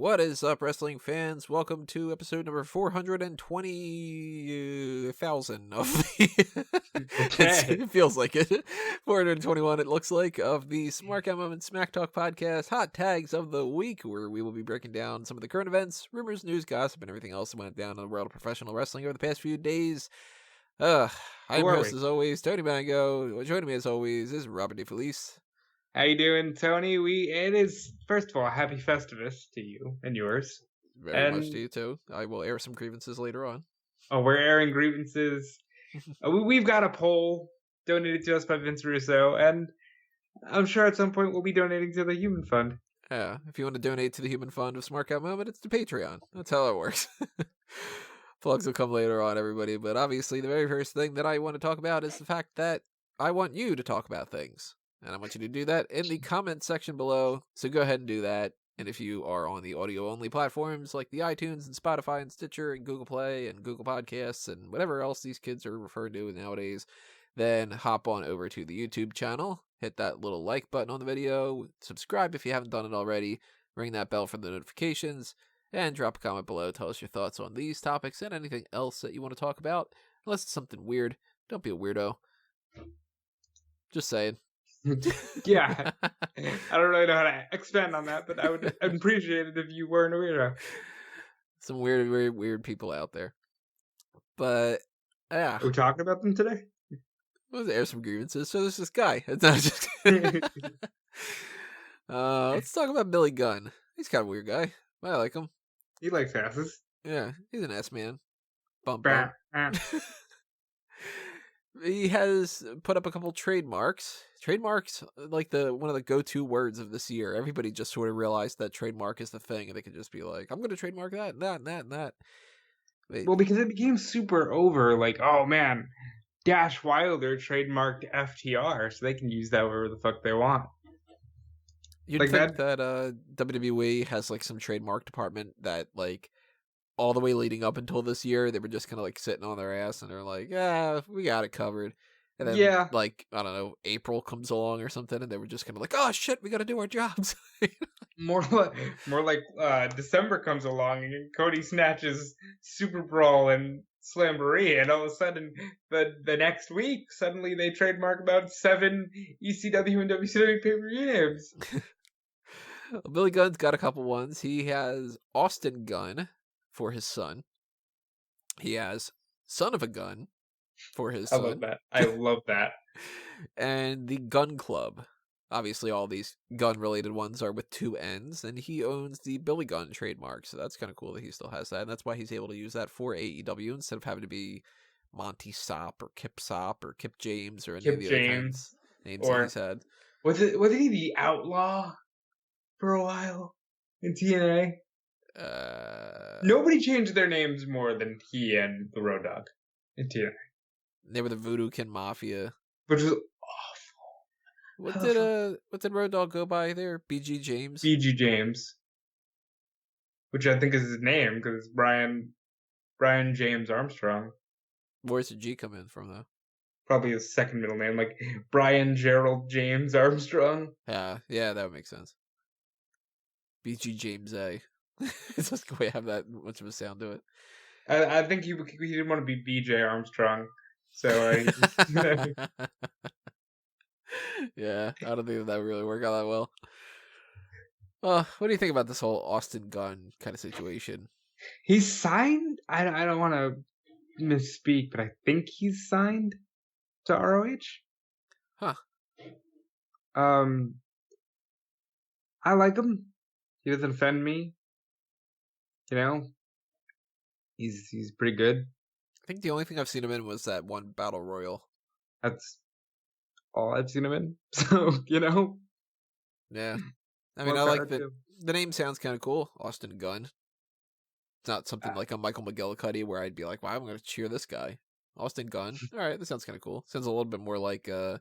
What is up, wrestling fans? Welcome to episode number 420,000 of the... Okay. It feels like it. 421, it looks like, of the Smark and Smack Talk podcast, Hot Tags of the Week, where we will be breaking down some of the current events, rumors, news, gossip, and everything else that went down in the world of professional wrestling over the past few days. I'm your host, as always, Tony Mango. Joining me, as always, is Robert DeFelice. How you doing, Tony? It is, first of all, happy Festivus to you and yours. Very much to you, too. I will air some grievances later on. Oh, we're airing grievances. We've got a poll donated to us by Vince Russo, and I'm sure at some point we'll be donating to the Human Fund. Yeah, if you want to donate to the Human Fund of Smark Out Moment, it's the Patreon. That's how it works. Plugs will come later on, everybody, but obviously the very first thing that I want to talk about is the fact that I want you to talk about things. And I want you to do that in the comment section below, so go ahead and do that. And if you are on the audio-only platforms like the iTunes and Spotify and Stitcher and Google Play and Google Podcasts and whatever else these kids are referred to nowadays, then hop on over to the YouTube channel, hit that little like button on the video, subscribe if you haven't done it already, ring that bell for the notifications, and drop a comment below. Tell us your thoughts on these topics and anything else that you want to talk about. Unless it's something weird, don't be a weirdo. Just saying. Yeah. I don't really know how to expand on that, but I would appreciate it if you weren't a weirdo. Some weird people out there. But, yeah. Are we talking about them today? Let's air some grievances. So there's this guy. It's not just... let's talk about Billy Gunn. He's kind of a weird guy. I like him. He likes asses. Yeah, he's an ass-man. Bump. He has put up a couple trademarks. Trademarks, like one of the go-to words of this year. Everybody just sort of realized that trademark is the thing, and they could just be like, I'm going to trademark that, and that, and that, and that. Well, because it became super over, like, oh man, Dash Wilder trademarked FTR, so they can use that wherever the fuck they want. You'd like think that WWE has, like, some trademark department that, like, all the way leading up until this year, they were just kind of like sitting on their ass and they're like, yeah, we got it covered. And then, like, I don't know, April comes along or something, and they were just kind of like, oh shit, we got to do our jobs. more like December comes along and Cody snatches Super Brawl and Slamboree, and all of a sudden, the next week, suddenly they trademark about 7 ECW and WCW pay-per-view names. Billy Gunn's got a couple ones. He has Austin Gunn for his son. He has Son of a Gun for his son. I love that. And the Gun Club. Obviously, all these gun-related ones are with 2 N's, and he owns the Billy Gunn trademark, so that's kind of cool that he still has that, and that's why he's able to use that for AEW instead of having to be Monty Sop or Kip Sop or Kip James or any of the other names that he's had. Wasn't he the Outlaw for a while in TNA? Nobody changed their names more than he and the Road Dogg in TNA. They were the Voodoo Kin Mafia, which was awful. What did Road Dogg go by there? BG James. BG James, which I think is his name because it's Brian James Armstrong. Where's the G come in from though? Probably his second middle name, like Brian Gerald James Armstrong. Yeah, that would make sense. BG James A. It's just the way I have that much of a sound to it. I think he didn't want to be BJ Armstrong, so yeah, I don't think that would really work out that well. What do you think about this whole Austin Gunn kind of situation? He's signed. I don't want to misspeak, but I think he's signed to ROH. Huh. I like him. He doesn't offend me. You know, he's pretty good. I think the only thing I've seen him in was that one Battle Royal. That's all I've seen him in. So, you know. Yeah. I mean, I like the name sounds kind of cool. Austin Gunn. It's not something like a Michael McGillicuddy where I'd be like, wow, I'm going to cheer this guy. Austin Gunn. All right, this sounds kind of cool. Sounds a little bit more like a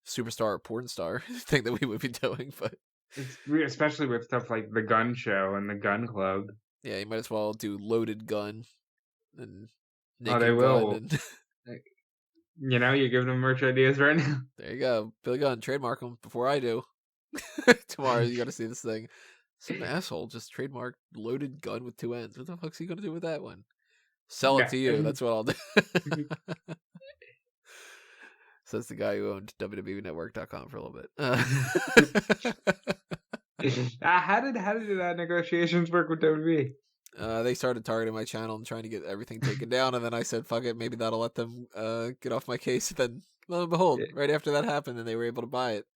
superstar or porn star thing that we would be doing, but it's weird, especially with stuff like the Gun Show and the Gun Club. Yeah, you might as well do Loaded Gun and Naked they will. Gun. And you know, you're giving them merch ideas right now. There you go. Billy Gunn, trademark them before I do. Tomorrow you got to see this thing. Some asshole just trademarked loaded gun with 2 ends. What the fuck's he gonna do with that one? Sell it Yeah. to you. That's what I'll do. Says the guy who owned WWEnetwork.com for a little bit. How did negotiations work with WWE? They started targeting my channel and trying to get everything taken down, and then I said, "Fuck it, maybe that'll let them get off my case." And then, lo and behold, right after that happened, and they were able to buy it.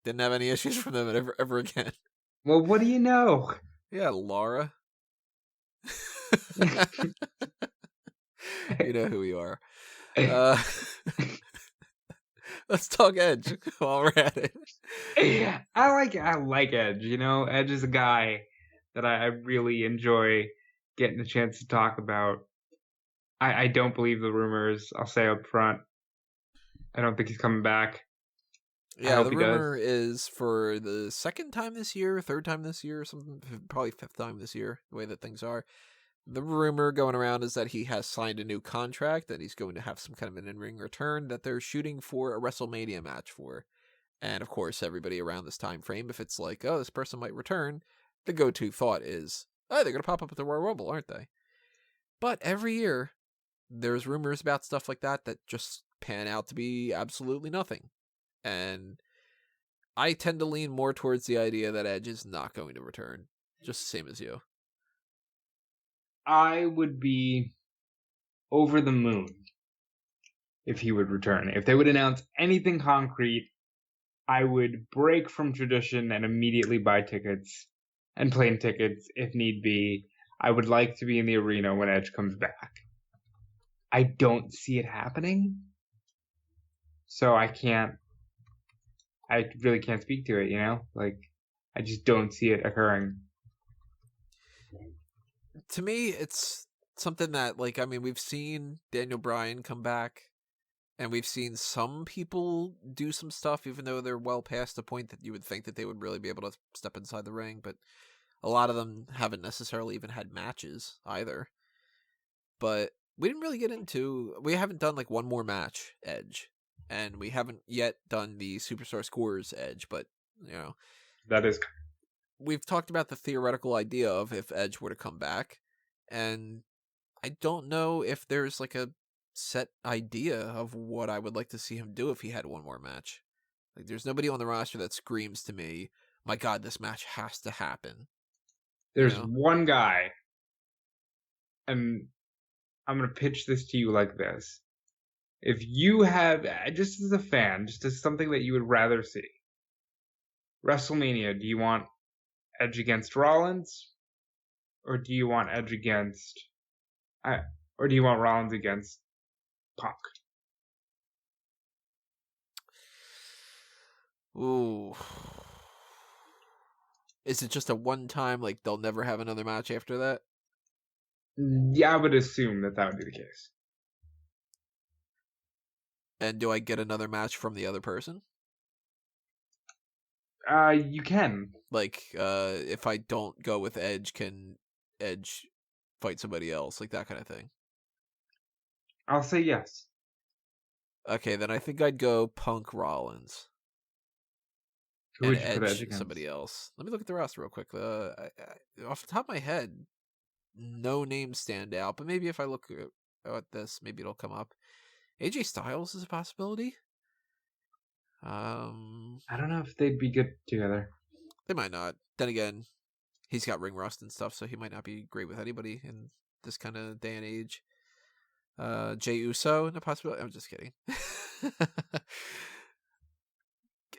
Didn't have any issues from them ever again. Well, what do you know? Yeah, Laura. You know who you are. Let's talk Edge while we're at it. I like Edge. You know, Edge is a guy that I really enjoy getting a chance to talk about. I don't believe the rumors. I'll say up front. I don't think he's coming back. Yeah, the rumor is for the second time this year, third time this year, something, probably fifth time this year, the way that things are. The rumor going around is that he has signed a new contract, that he's going to have some kind of an in-ring return, that they're shooting for a WrestleMania match for. And of course, everybody around this time frame, if it's like, oh, this person might return, the go-to thought is, oh, they're going to pop up at the Royal Rumble, aren't they? But every year, there's rumors about stuff like that that just pan out to be absolutely nothing. And I tend to lean more towards the idea that Edge is not going to return, just the same as you. I would be over the moon if he would return. If they would announce anything concrete, I would break from tradition and immediately buy tickets and plane tickets if need be. I would like to be in the arena when Edge comes back. I don't see it happening, so I really can't speak to it, you know? Like, I just don't see it occurring. To me, it's something that, like, I mean, we've seen Daniel Bryan come back, and we've seen some people do some stuff, even though they're well past the point that you would think that they would really be able to step inside the ring, but a lot of them haven't necessarily even had matches either. But we didn't really we haven't done like one more match Edge, and we haven't yet done the Superstar Scores Edge, but, you know. That is... We've talked about the theoretical idea of if Edge were to come back, and I don't know if there's like a set idea of what I would like to see him do if he had one more match. Like, there's nobody on the roster that screams to me, my God, this match has to happen. There's one guy, and I'm going to pitch this to you like this. If you have, just as a fan, just as something that you would rather see, WrestleMania, do you want Edge against Rollins? Or do you want Edge against... or do you want Rollins against Punk? Ooh. Is it just a one-time, like, they'll never have another match after that? Yeah, I would assume that would be the case. And do I get another match from the other person? You can. Like, if I don't go with Edge, can Edge fight somebody else? Like, that kind of thing. I'll say yes. Okay, then I think I'd go Punk Rollins. Who and would you put Edge against? Somebody else. Let me look at the roster real quick. Off the top of my head, no names stand out, but maybe if I look at this, maybe it'll come up. AJ Styles is a possibility. I don't know if they'd be good together. They might not. Then again, he's got ring rust and stuff, so he might not be great with anybody in this kind of day and age. Jey Uso, a possibility. I'm just kidding.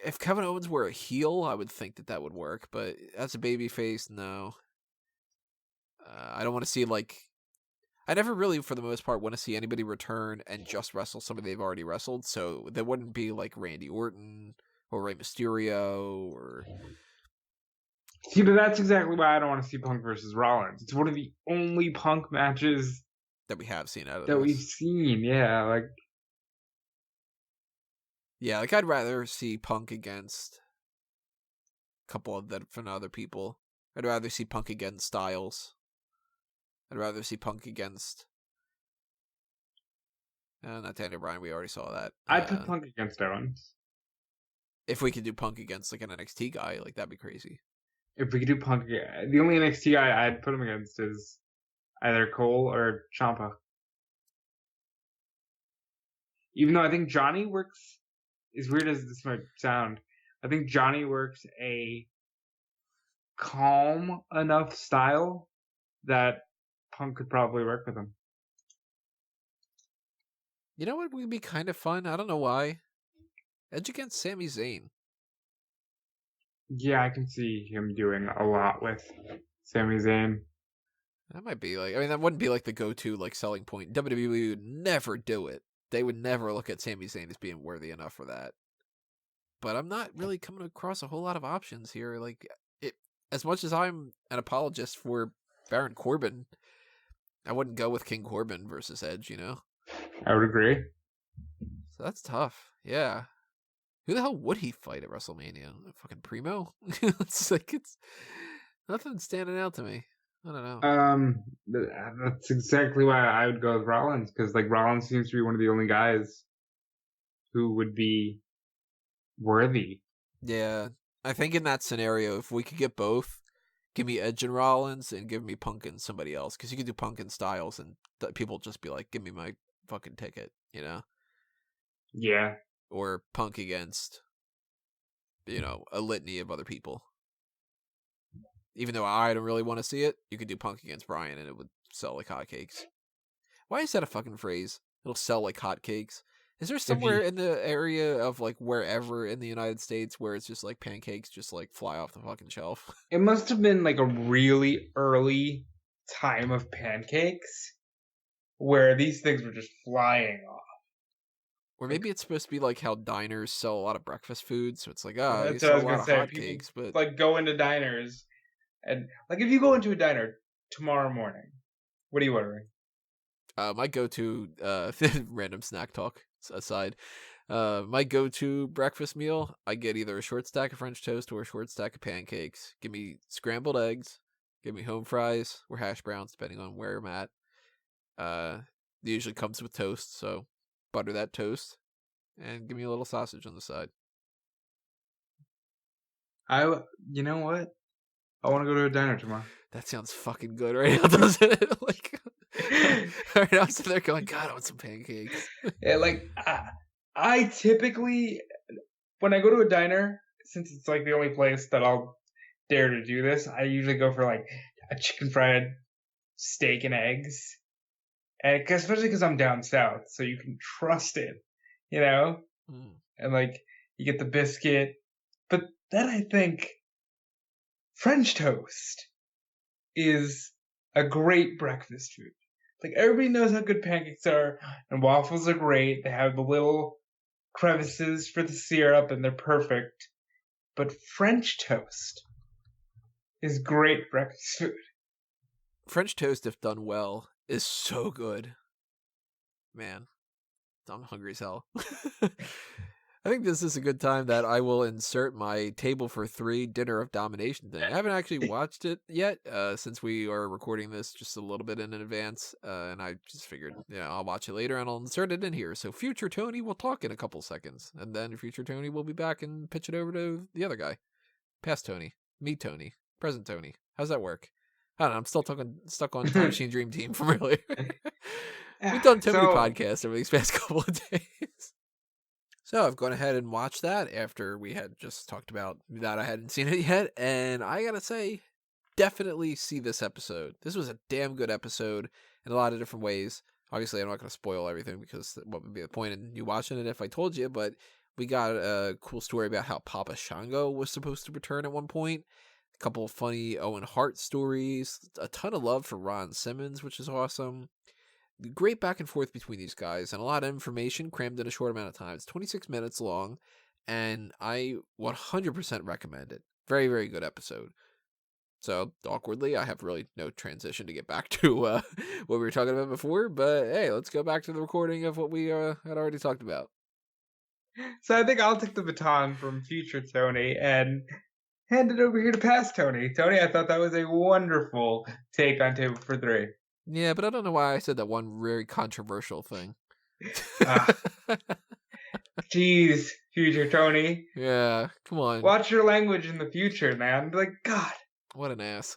If Kevin Owens were a heel, I would think that would work, but as a babyface, no. I don't want to see, like... I never really, for the most part, want to see anybody return and just wrestle somebody they've already wrestled, so there wouldn't be, like, Randy Orton or Rey Mysterio or... See, but that's exactly why I don't want to see Punk versus Rollins. It's one of the only Punk matches that we have seen out of that we've seen, yeah, like... Yeah, like, I'd rather see Punk against a couple of different other people. I'd rather see Punk against Styles. I'd rather see Punk against... not Daniel Bryan, we already saw that. I'd put Punk against Owens. If we could do Punk against, like, an NXT guy, like, that'd be crazy. If we could do Punk, the only NXT guy I'd put him against is either Cole or Ciampa. Even though I think Johnny works, as weird as this might sound, I think Johnny works a calm enough style that Punk could probably work with him. You know what would be kind of fun? I don't know why. Edge against Sami Zayn. Yeah, I can see him doing a lot with Sami Zayn. That might be like, I mean, that wouldn't be like the go-to like selling point. WWE would never do it. They would never look at Sami Zayn as being worthy enough for that. But I'm not really coming across a whole lot of options here. Like, it, as much as I'm an apologist for Baron Corbin, I wouldn't go with King Corbin versus Edge, you know? I would agree. So that's tough. Yeah. Who the hell would he fight at WrestleMania? Fucking Primo? It's like, it's nothing standing out to me. I don't know. That's exactly why I would go with Rollins, because like Rollins seems to be one of the only guys who would be worthy. Yeah. I think in that scenario, if we could get both, give me Edge and Rollins and give me Punk and somebody else. Because you could do Punk and Styles and people just be like, give me my fucking ticket, you know? Yeah. Or Punk against, you know, a litany of other people. Even though I don't really want to see it, you could do Punk against Bryan and it would sell like hotcakes. Why is that a fucking phrase? It'll sell like hotcakes. Is there somewhere in the area of like wherever in the United States where it's just like pancakes just like fly off the fucking shelf? It must have been like a really early time of pancakes where these things were just flying off. Or maybe it's supposed to be like how diners sell a lot of breakfast food, so it's like, oh, you That's what I sell was a lot gonna of say. hotcakes, People but like go into diners and like if you go into a diner tomorrow morning, what are you ordering? my go-to random snack talk aside, my go-to breakfast meal, I get either a short stack of French toast or a short stack of pancakes. Give me scrambled eggs, give me home fries or hash browns, depending on where I'm at. It usually comes with toast, so butter that toast and give me a little sausage on the side. You know what? I want to go to a diner tomorrow. That sounds fucking good right now, doesn't it? Like, right now I'm sitting there going, God, I want some pancakes. Yeah, like I typically, when I go to a diner, since it's like the only place that I'll dare to do this, I usually go for like a chicken fried steak and eggs, and especially because I'm down south, so you can trust it, you know. And like you get the biscuit, but then I think French toast is a great breakfast food. Like everybody knows how good pancakes are, and waffles are great. They have the little crevices for the syrup, and they're perfect. But French toast is great breakfast food. French toast, if done well, is so good. Man, I'm hungry as hell. I think this is a good time that I will insert my Table for Three Dinner of Domination thing. I haven't actually watched it yet, since we are recording this just a little bit in advance, and I just figured, I'll watch it later and I'll insert it in here. So future Tony will talk in a couple seconds, and then future Tony will be back and pitch it over to the other guy. Past Tony, me Tony, present Tony. How's that work? I don't know, I'm still stuck on Time Machine Dream Team from earlier. We've done too many podcasts over these past couple of days. So I've gone ahead and watched that after we had just talked about that I hadn't seen it yet, and I gotta say, definitely see this episode. This was a damn good episode in a lot of different ways. Obviously, I'm not going to spoil everything because what would be the point in you watching it if I told you, but we got a cool story about how Papa Shango was supposed to return at one point. A couple of funny Owen Hart stories, a ton of love for Ron Simmons, which is awesome. Great back and forth between these guys, and a lot of information crammed in a short amount of time. It's 26 minutes long, and I 100% recommend it. Very, very good episode. So, awkwardly, I have really no transition to get back to what we were talking about before, but hey, let's go back to the recording of what we had already talked about. So I think I'll take the baton from future Tony and hand it over here to past Tony. Tony, I thought that was a wonderful take on Table for Three. Yeah, but I don't know why I said that one very controversial thing. Jeez, future Tony. Yeah, come on. Watch your language in the future, man. Be like, God, What an ass.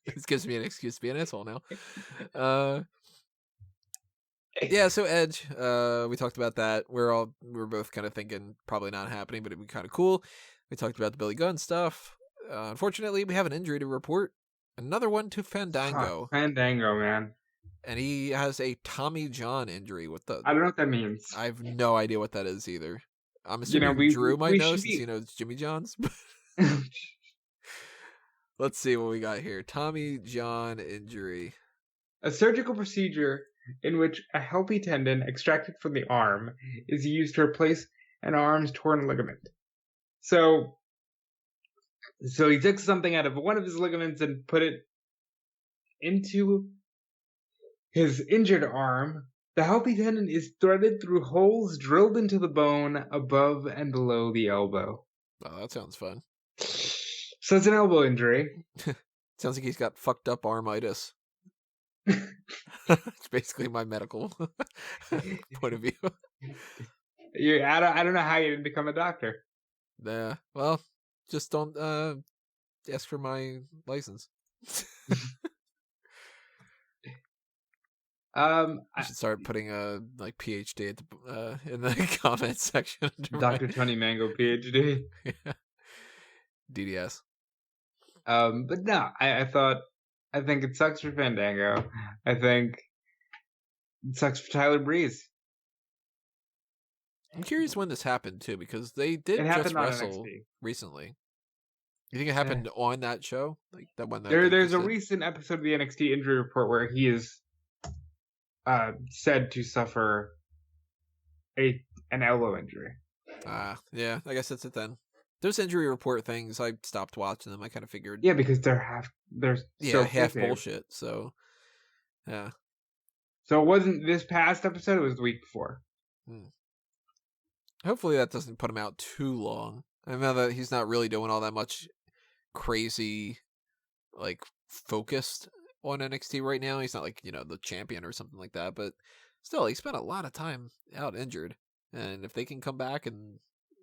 This gives me an excuse to be an asshole now. Uh, yeah, so Edge, we talked about that. We're both kind of thinking probably not happening, but it'd be kind of cool. We talked about the Billy Gunn stuff. Unfortunately, we have an injury to report. Another one to Fuck, Fandango. Fandango, man. And he has a Tommy John injury. I don't know what that means. I have no idea what that is either. I'm You know, assuming Drew might we know should since be. he knows Jimmy John's. Let's see what we got here. Tommy John injury. A surgical procedure in which a healthy tendon extracted from the arm is used to replace an arm's torn ligament. So he took something out of one of his ligaments and put it into his injured arm. The healthy tendon is threaded through holes drilled into the bone above and below the elbow. Oh, that sounds fun. So it's an elbow injury. Sounds like he's got fucked up armitis. It's basically my medical point of view. I don't know how you didn't become a doctor. Yeah, well, just don't ask for my license. I should start putting a like PhD at the, in the comment section. Dr. Tony Mango PhD. Yeah. DDS. But no, I think it sucks for Fandango. I think it sucks for Tyler Breeze. I'm curious when this happened too, because they did just wrestle recently. You think it happened on that show? Like that one? There's a recent episode of the NXT injury report where he is said to suffer an elbow injury. Yeah, I guess that's it then. Those injury report things, I stopped watching them. I kind of figured. Yeah, because they're half bullshit. So, yeah. So it wasn't this past episode; it was the week before. Hopefully that doesn't put him out too long. I know that he's not really doing all that much crazy, like, focused on NXT right now. He's not like, the champion or something like that, but still, he spent a lot of time out injured. And if they can come back and,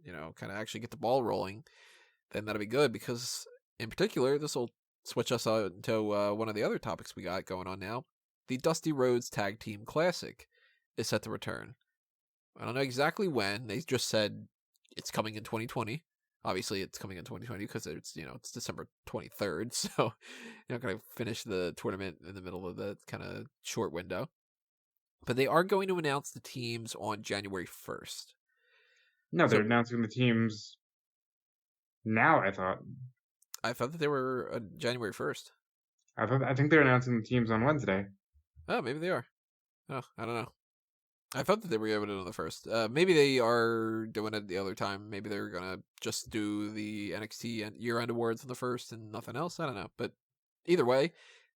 kind of actually get the ball rolling, then that'll be good, because in particular, this will switch us into one of the other topics we got going on now. The Dusty Rhodes Tag Team Classic is set to return. I don't know exactly when. They just said it's coming in 2020. Obviously, it's coming in 2020 because it's December 23rd, so you're not going to finish the tournament in the middle of the kind of short window. But they are going to announce the teams on January 1st. No, they're announcing the teams now, I thought. I thought that they were January 1st. I think they're announcing the teams on Wednesday. Oh, maybe they are. Oh, I don't know. I thought that they were going to do it on the 1st. Maybe they are doing it the other time. Maybe they're going to just do the NXT year-end awards on the 1st and nothing else. I don't know. But either way,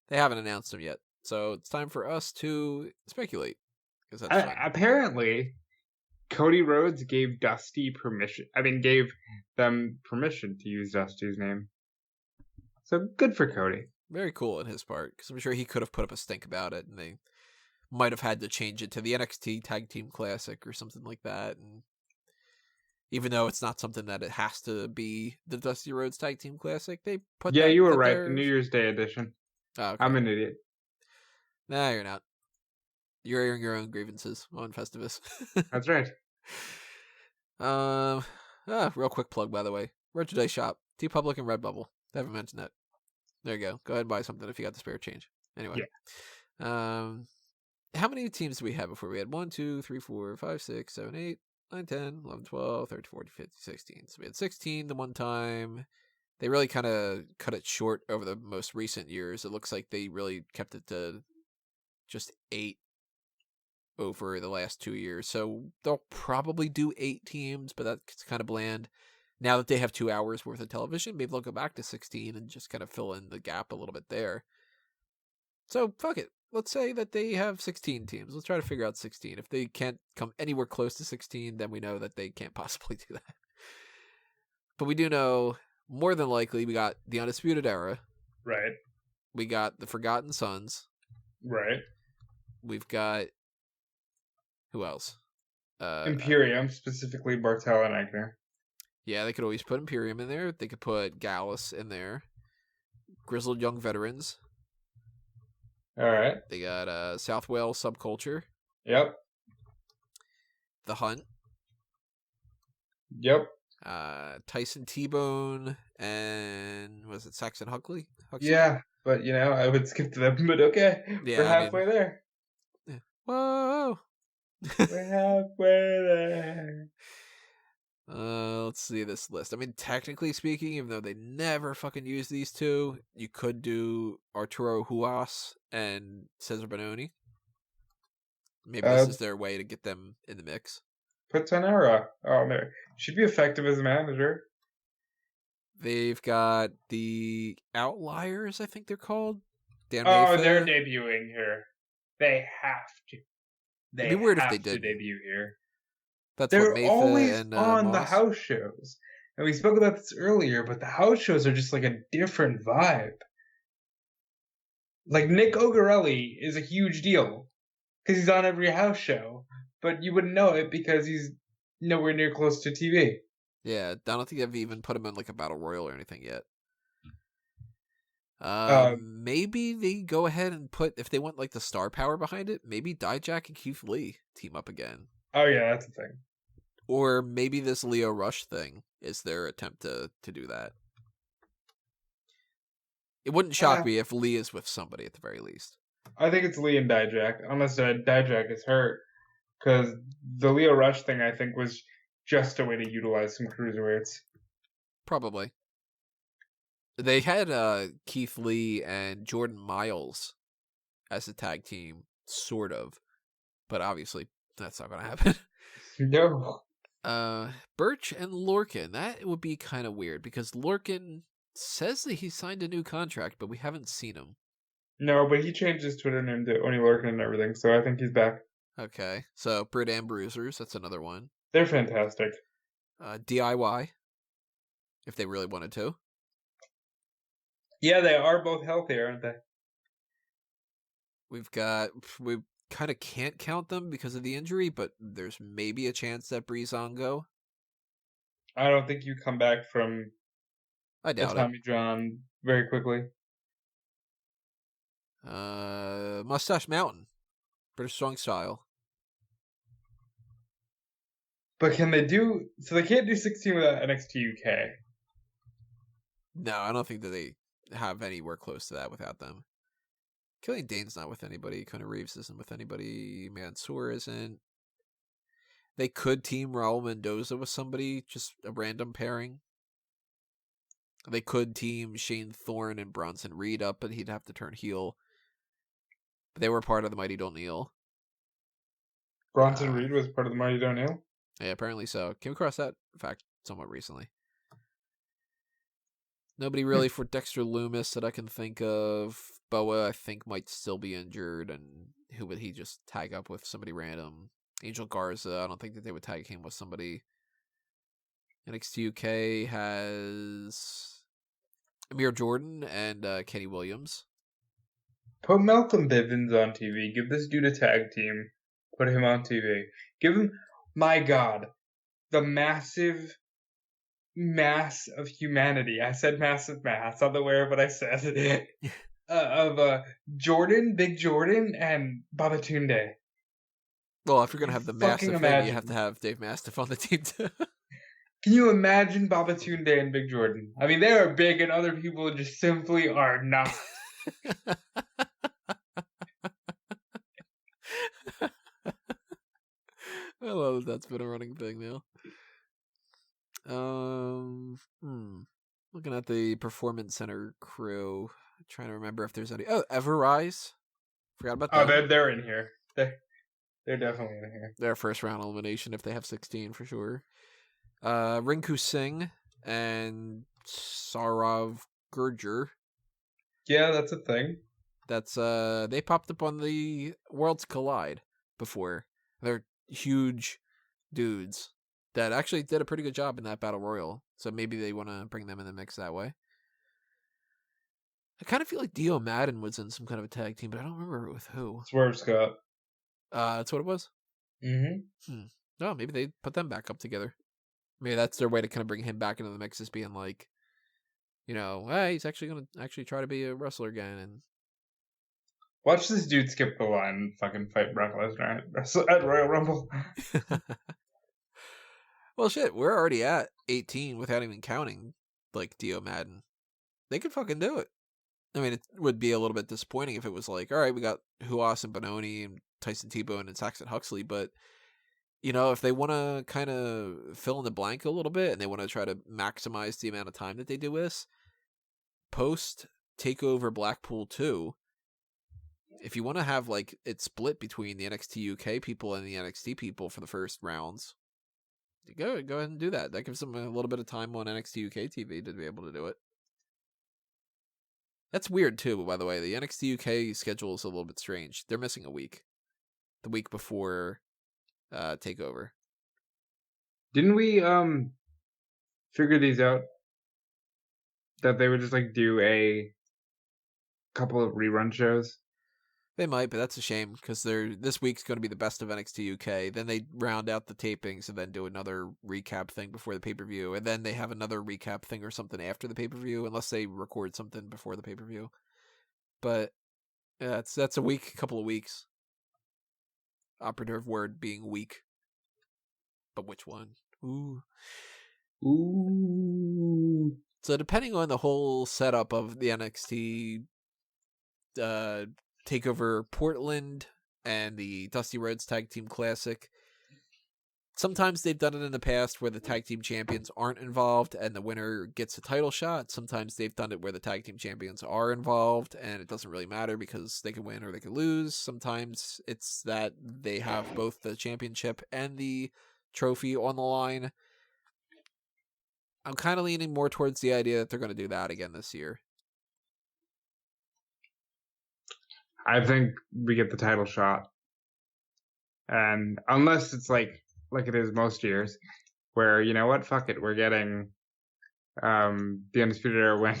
they haven't announced them yet. So it's time for us to speculate. Apparently, Cody Rhodes gave Dusty permission. Gave them permission to use Dusty's name. So good for Cody. Very cool on his part, because I'm sure he could have put up a stink about it, and they might have had to change it to the NXT Tag Team Classic or something like that. And even though it's not something that it has to be the Dusty Rhodes Tag Team Classic, they put Yeah, you were right. The New Year's Day edition. Oh, okay. I'm an idiot. Nah, you're not. You're airing your own grievances on Festivus. That's right. Real quick plug, by the way. Merchandise shop, TeePublic and Redbubble. I haven't mentioned that. There you go. Go ahead and buy something if you got the spare change. Anyway. Yeah. How many teams do we have before? We had 1, 2, 3, 4, 5, 6, 7, 8, 9, 10, 11, 12, 13, 14, 15, 16. So we had 16 the one time. They really kind of cut it short over the most recent years. It looks like they really kept it to just 8 over the last 2 years. So they'll probably do 8 teams, but that's kind of bland. Now that they have 2 hours worth of television, maybe they'll go back to 16 and just kind of fill in the gap a little bit there. So fuck it. Let's say that they have 16 teams. Let's try to figure out 16. If they can't come anywhere close to 16, then we know that they can't possibly do that. But we do know, more than likely, we got the Undisputed Era. Right. We got the Forgotten Sons. Right. We've got... Who else? Imperium, specifically Bartel and Eichner. Yeah, they could always put Imperium in there. They could put Gallus in there. Grizzled Young Veterans. All right. They got South Wales Subculture. Yep. The Hunt. Yep. Tyson T-Bone and was it Saxon Huxley? Yeah, but I would skip to them. But okay, Yeah, we're halfway there. Yeah. Whoa. We're halfway there. Let's see this list. I mean, technically speaking, even though they never fucking use these two, you could do Arturo Huas and Cesar Bononi. Maybe this is their way to get them in the mix. Patanera. Oh, no. Should be effective as a manager. They've got the Outliers, I think they're called. They're Mesa. debuting here. They have to. It'd be weird if they did debut here. They're always and, on Moss. the house shows. And we spoke about this earlier, but the house shows are just like a different vibe. Like Nick Ogarelli is a huge deal because he's on every house show, but you wouldn't know it because he's nowhere near close to TV. Yeah, I don't think they've even put him in like a battle royal or anything yet. Maybe they go ahead and put, if they want like the star power behind it, maybe Dijak and Keith Lee team up again. Oh yeah, that's a thing. Or maybe this Leo Rush thing is their attempt to do that. It wouldn't shock me if Lee is with somebody at the very least. I think it's Lee and Dijak, unless Dijak is hurt. Because the Leo Rush thing, I think, was just a way to utilize some cruiserweights. Probably. They had Keith Lee and Jordan Miles as a tag team, sort of. But obviously, that's not going to happen. No. Birch and Lorcan. That would be kind of weird because Lorcan says that he signed a new contract, but we haven't seen him. No, but he changed his Twitter name to Oni Lorcan and everything, so I think he's back. Okay, so Brit and Bruisers, that's another one. They're fantastic. DIY, if they really wanted to. Yeah, they are both healthy, aren't they? We kind of can't count them because of the injury, but there's maybe a chance that Breezango. I don't think you come back from I doubt Tommy John very quickly. Mustache Mountain, British Strong Style. But can they do? So they can't do 16 without NXT UK. No, I don't think that they have anywhere close to that without them. Killian Dane's not with anybody. Conor Reeves isn't with anybody. Mansoor isn't. They could team Raul Mendoza with somebody, just a random pairing. They could team Shane Thorne and Bronson Reed up, but he'd have to turn heel. But they were part of the Mighty Don't Kneel. Bronson Reed was part of the Mighty Don't Kneel? Yeah, apparently so. Came across that fact somewhat recently. Nobody really for Dexter Loomis that I can think of. Boa, I think, might still be injured, and who would he just tag up with? Somebody random. Angel Garza, I don't think that they would tag him with somebody. NXT UK has Amir Jordan and Kenny Williams. Put Malcolm Bivens on TV. Give this dude a tag team. Put him on TV. Give him, my God, the massive mass of humanity. I said massive mass. I'm aware of what I said. Of Jordan, Big Jordan, and Babatunde. Well, if you're going to have the massive thing, you have to have Dave Mastiff on the team too. Can you imagine Babatunde and Big Jordan? I mean, they are big and other people just simply are not. I love that's been a running thing now. Looking at the Performance Center crew, trying to remember if there's any. Oh, Everrise. Forgot about that. Oh, they're in here. They're definitely in here. Their first round elimination if they have 16 for sure. Rinku Singh and Saurav Gurjar. Yeah, that's a thing. That's they popped up on the Worlds Collide before. They're huge dudes that actually did a pretty good job in that Battle Royal. So maybe they want to bring them in the mix that way. I kind of feel like Dio Madden was in some kind of a tag team, but I don't remember with who. Swerve Scott. That's what it was? Mm-hmm. No, maybe they put them back up together. Maybe that's their way to kind of bring him back into the mix as being like, You know, hey, he's actually gonna actually try to be a wrestler again, and Watch this dude skip the line and fucking fight Brock Lesnar at Royal Rumble. well, shit, we're already at 18 without even counting like Dio Madden. They could fucking do it. I mean, it would be a little bit disappointing if it was like, all right, we got Huas and Bononi and Tyson T-Bone and Saxon Huxley, but you know, if they want to kind of fill in the blank a little bit and they want to try to maximize the amount of time that they do this, post Takeover Blackpool 2, if you want to have like it split between the NXT UK people and the NXT people for the first rounds, go ahead and do that. That gives them a little bit of time on NXT UK TV to be able to do it. That's weird too, by the way. The NXT UK schedule is a little bit strange. They're missing a week. The week before Takeover. Didn't we figure these out? That they would just like do a couple of rerun shows? They might, but that's a shame because this week's going to be the best of NXT UK. Then they round out the tapings and then do another recap thing before the pay-per-view, and then they have another recap thing or something after the pay-per-view, unless they record something before the pay-per-view. But yeah, that's a week, couple of weeks. Operative word being week. But which one? Ooh. So depending on the whole setup of the NXT Takeover Portland and the Dusty Rhodes Tag Team Classic, sometimes they've done it in the past where the tag team champions aren't involved and the winner gets a title shot. Sometimes they've done it where the tag team champions are involved and it doesn't really matter because they can win or they can lose. Sometimes it's that they have both the championship and the trophy on the line. I'm kind of leaning more towards the idea that they're going to do that again this year. I think we get the title shot. And unless it's like it is most years, where, you know what, fuck it, we're getting the Undisputed Era win,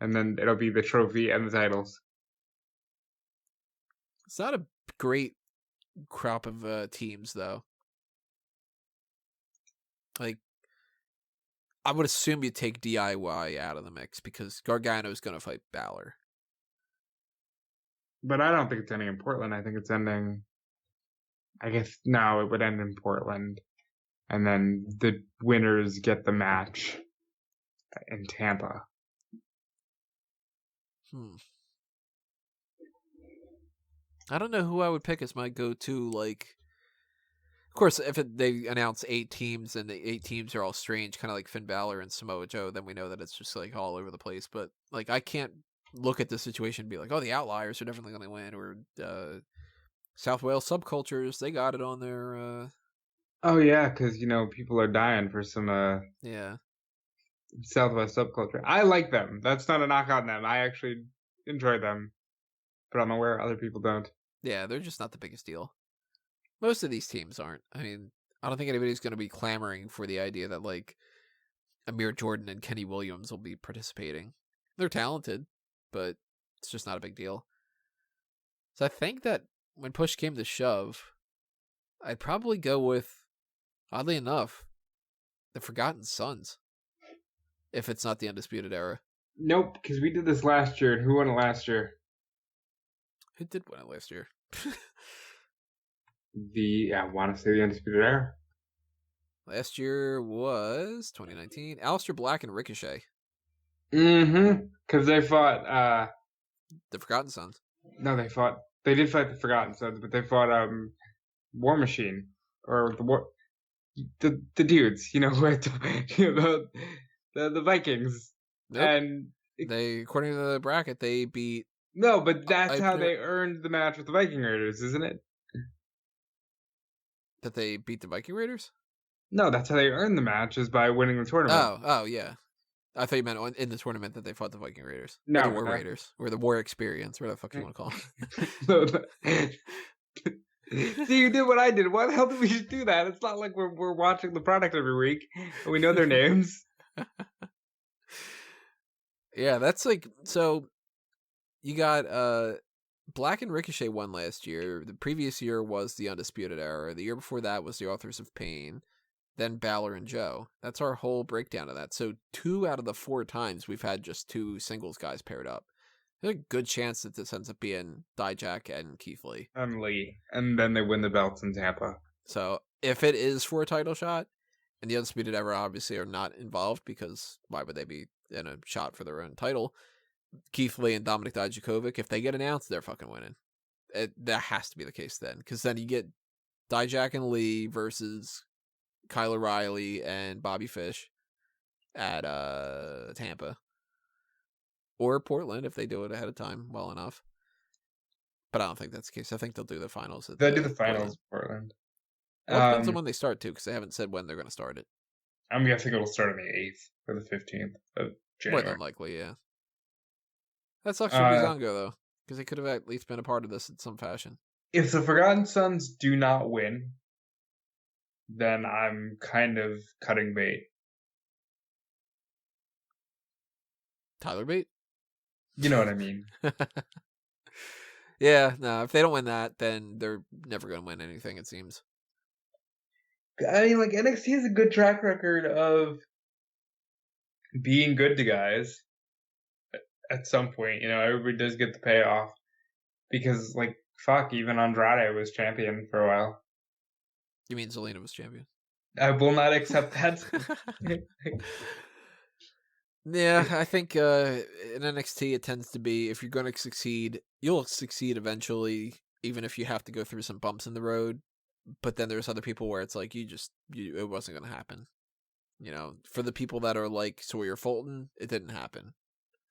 and then it'll be the trophy and the titles. It's not a great crop of teams, though. Like, I would assume you take DIY out of the mix because Gargano's going to fight Balor. But I don't think it's ending in Portland. I think it's ending... I guess, no, it would end in Portland. And then the winners get the match in Tampa. I don't know who I would pick as my go-to, like... Of course, if they announce 8 teams and the 8 teams are all strange, kind of like Finn Balor and Samoa Joe, then we know that it's just like all over the place. But like, I can't look at the situation and be like, oh, the Outliers are definitely going to win, or South Wales Subcultures, they got it on their... Oh yeah, because, you know, people are dying for some yeah, Southwest Subculture. I like them. That's not a knock on them. I actually enjoy them. But I'm aware other people don't. yeah, they're just not the biggest deal. Most of these teams aren't. I mean, I don't think anybody's going to be clamoring for the idea that, like, Amir Jordan and Kenny Williams will be participating. They're talented, but it's just not a big deal. So I think that when push came to shove, I'd probably go with, oddly enough, the Forgotten Sons. If it's not the Undisputed Era. Nope, because we did this last year, and who won it last year? Who did win it last year? I want to say the Undisputed Era. Last year was 2019. Aleister Black and Ricochet. Mm-hmm. Because they fought The Forgotten Sons. No, they did fight the Forgotten Sons, but they fought War Machine. Or the dudes, you know, the Vikings. Nope. And they, according to the bracket, they beat... No, but that's how they earned the match with the Viking Raiders, isn't it? That they beat the Viking Raiders? No, that's how they earned the match, is by winning the tournament. Oh, yeah. I thought you meant in the tournament that they fought the Viking Raiders. No, or the War Raiders. Or the War Experience, whatever the fuck you want to call it. See, you did what I did. Why the hell did we just do that? It's not like we're watching the product every week and we know their names. Yeah, that's like... So, you got... Black and Ricochet won last year. The previous year was the Undisputed Era. The year before that was the Authors of Pain. then Balor and Joe. That's our whole breakdown of that. So 2 out of the 4 times we've had just 2 singles guys paired up. There's a good chance that this ends up being Dijak and Keith Lee. And Lee. And then they win the belts in Tampa. So if it is for a title shot, and the Undisputed Era obviously are not involved because why would they be in a shot for their own title? Keith Lee and Dominik Dijakovic, if they get announced, they're fucking winning. That has to be the case then, because then you get Dijak and Lee versus Kyle O'Reilly and Bobby Fish at Tampa. Or Portland if they do it ahead of time well enough. But I don't think that's the case. I think they'll do the finals. They'll do the finals Portland. Well, it depends on when they start, too, because they haven't said when they're going to start it. I'm guessing it'll start on the 8th or the 15th of January. More than likely, yeah. That sucks for Bizongo, though, because he could have at least been a part of this in some fashion. If the Forgotten Sons do not win, then I'm kind of cutting bait. Tyler Bate? You know what I mean. Yeah, no, if they don't win that, then they're never going to win anything, it seems. I mean, like, NXT has a good track record of being good to guys at some point. You know, everybody does get the payoff. Because, like, fuck, even Andrade was champion for a while. You mean Zelina was champion? I will not accept that. Yeah, I think in NXT it tends to be, if you're going to succeed, you'll succeed eventually, even if you have to go through some bumps in the road. But then there's other people where it's like, it wasn't going to happen. You know, for the people that are like Sawyer Fulton, it didn't happen.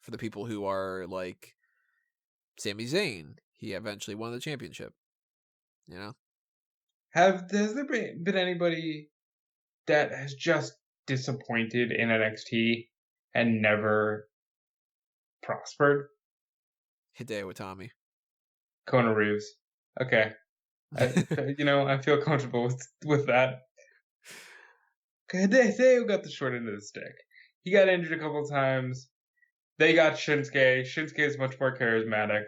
For the people who are like Sami Zayn, he eventually won the championship. You know? Has there been anybody that has just disappointed in NXT and never prospered? Hideo Itami. Kona Reeves. Okay. I feel comfortable with that. Hideo got the short end of the stick. He got injured a couple times. They got Shinsuke. Shinsuke is much more charismatic.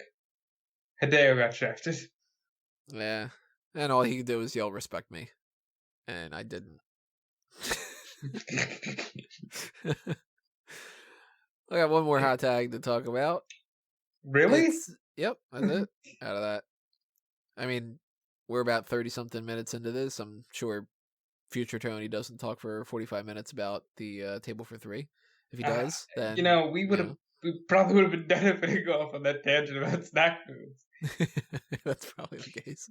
Hideo got shafted. Yeah. And all he could do was yell, "Respect me." And I didn't. I got one more hot tag to talk about. Really? Yep, that's it. Out of that. I mean, we're about 30-something minutes into this. I'm sure future Tony doesn't talk for 45 minutes about the table for 3. If he does, then... we probably would have been done if it didn't go off on that tangent about snack foods. That's probably the case.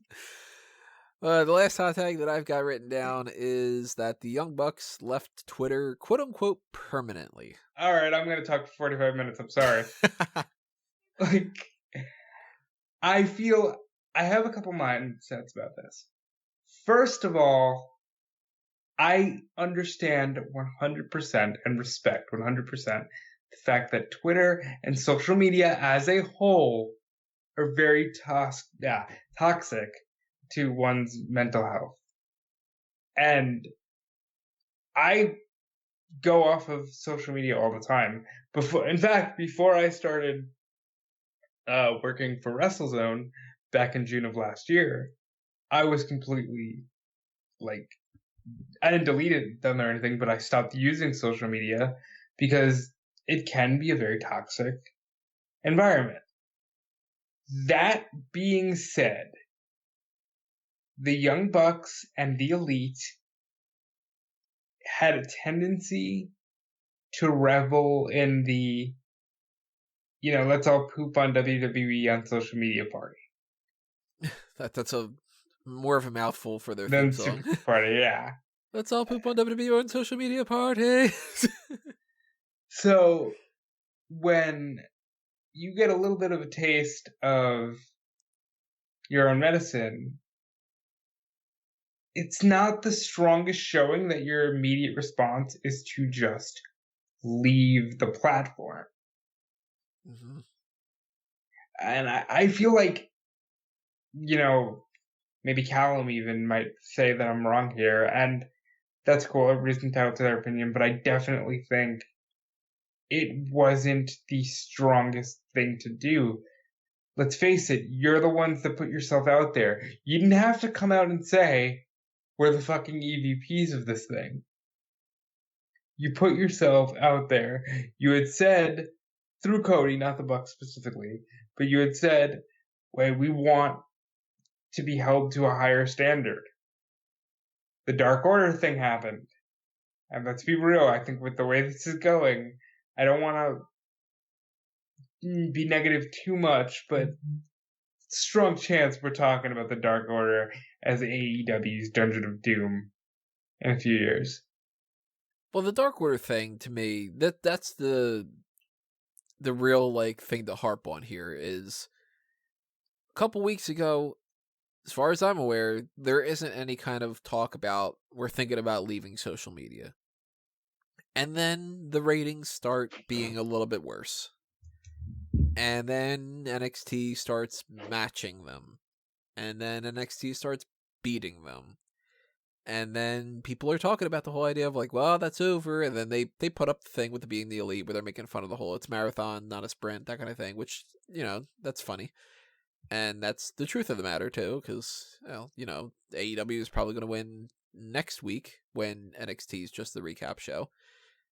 The last hot tag that I've got written down is that the Young Bucks left Twitter, quote-unquote, permanently. All right, I'm going to talk for 45 minutes. I'm sorry. I feel I have a couple mindsets about this. First of all, I understand 100% and respect 100% the fact that Twitter and social media as a whole are very toxic to one's mental health. And I go off of social media all the time. Before I started working for WrestleZone back in June of last year, I was completely I didn't delete them or anything, but I stopped using social media because it can be a very toxic environment. That being said, the Young Bucks and the Elite had a tendency to revel in the, let's all poop on WWE on social media party. That's a more of a mouthful for their theme song. Party, yeah. Let's all poop on WWE on social media party. So, when you get a little bit of a taste of your own medicine, it's not the strongest showing that your immediate response is to just leave the platform. Mm-hmm. And I feel like, maybe Callum even might say that I'm wrong here, and that's cool. Everybody's entitled to their opinion, but I definitely think it wasn't the strongest thing to do. Let's face it, you're the ones that put yourself out there. You didn't have to come out and say, were the fucking EVPs of this thing. You put yourself out there. You had said, through Cody, not the Bucks specifically, but you had said, "Wait, we want to be held to a higher standard." The Dark Order thing happened. And let's be real, I think with the way this is going, I don't want to be negative too much, but strong chance we're talking about the Dark Order as AEW's Dungeon of Doom in a few years. Well, the Dark Order thing, to me, that's the real, like, thing to harp on here is a couple weeks ago, as far as I'm aware, there isn't any kind of talk about we're thinking about leaving social media. And then the ratings start being a little bit worse. And then NXT starts matching them. And then NXT starts beating them. And then people are talking about the whole idea of like, well, that's over. And then they put up the thing with the being the elite where they're making fun of the whole, it's marathon, not a sprint, that kind of thing, which, that's funny. And that's the truth of the matter, too, because, AEW is probably going to win next week when NXT is just the recap show.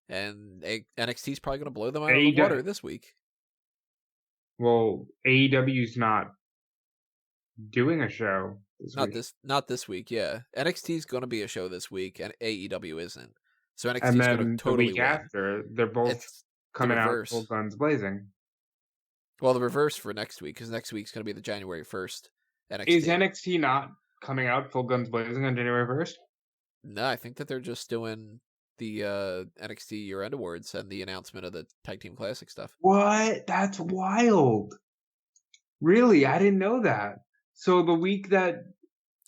And NXT is probably going to blow them out of the water this week. Well, AEW's not doing a show this week. Not this week, yeah. NXT is going to be a show this week, and AEW isn't. So NXT and is then going to totally the week win. after, they're both coming out full guns blazing. Well, the reverse for next week, because next week's going to be the January 1st NXT. Is NXT not coming out full guns blazing on January 1st? No, I think that they're just doing the NXT year-end awards and the announcement of the Tag Team Classic stuff. What? That's wild. Really? I didn't know that. So the week that...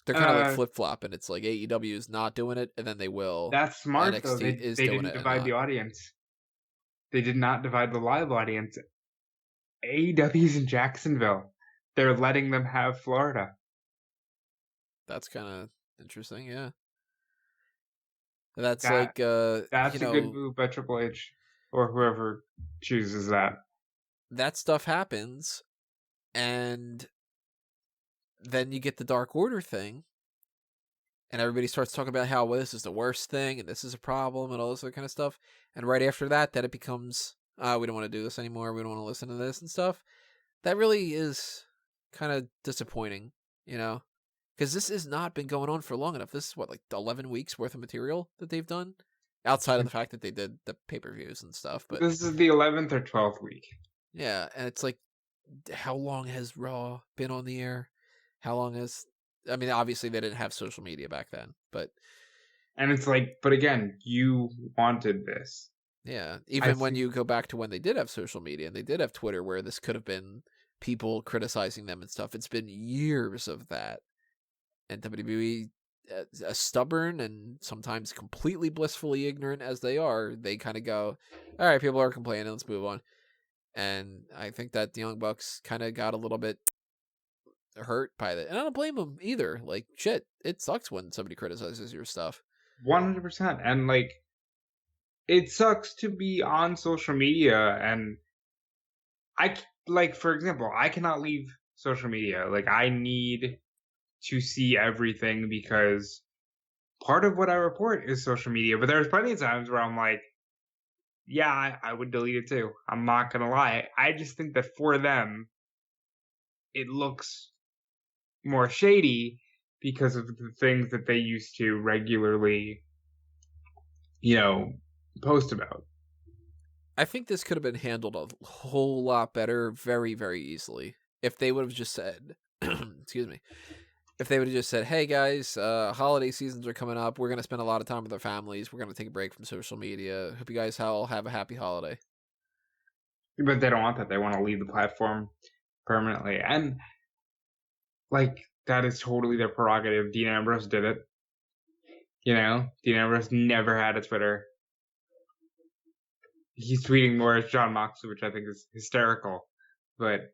They're kind of like flip-flopping. It's like AEW is not doing it, and then they will. That's smart, NXT though. They didn't divide the audience. They did not divide the live audience. AEW's in Jacksonville. They're letting them have Florida. That's kind of interesting, yeah. That's that's a good move by Triple H or whoever chooses that. That stuff happens, and then you get the Dark Order thing, and everybody starts talking about how, well, this is the worst thing, and this is a problem, and all this other kind of stuff. And right after that, then it becomes, we don't want to do this anymore, we don't want to listen to this and stuff. That really is kind of disappointing, because this has not been going on for long enough. This is, 11 weeks worth of material that they've done? Outside of the fact that they did the pay-per-views and stuff. But this is the 11th or 12th week. Yeah, and it's like, how long has Raw been on the air? How long has... I mean, obviously they didn't have social media back then, but... And it's like, but again, you wanted this. Yeah, even when you go back to when they did have social media, and they did have Twitter, where this could have been people criticizing them and stuff, it's been years of that. And WWE, as stubborn and sometimes completely blissfully ignorant as they are, they kind of go, all right, people are complaining, let's move on. And I think that the Young Bucks kind of got a little bit hurt by that. And I don't blame them either. Like, shit, it sucks when somebody criticizes your stuff. 100%. And, like, it sucks to be on social media. And for example, I cannot leave social media. Like, I need to see everything because part of what I report is social media. But there's plenty of times where I'm like, yeah, I would delete it too. I'm not going to lie. I just think that for them, it looks more shady because of the things that they used to regularly, post about. I think this could have been handled a whole lot better very, very easily if they would have just said, excuse me, if they would have just said, hey guys, holiday seasons are coming up. We're going to spend a lot of time with our families. We're going to take a break from social media. Hope you guys all have a happy holiday. But they don't want that. They want to leave the platform permanently. And, that is totally their prerogative. Dean Ambrose did it. Dean Ambrose never had a Twitter. He's tweeting more as John Moxley, which I think is hysterical. But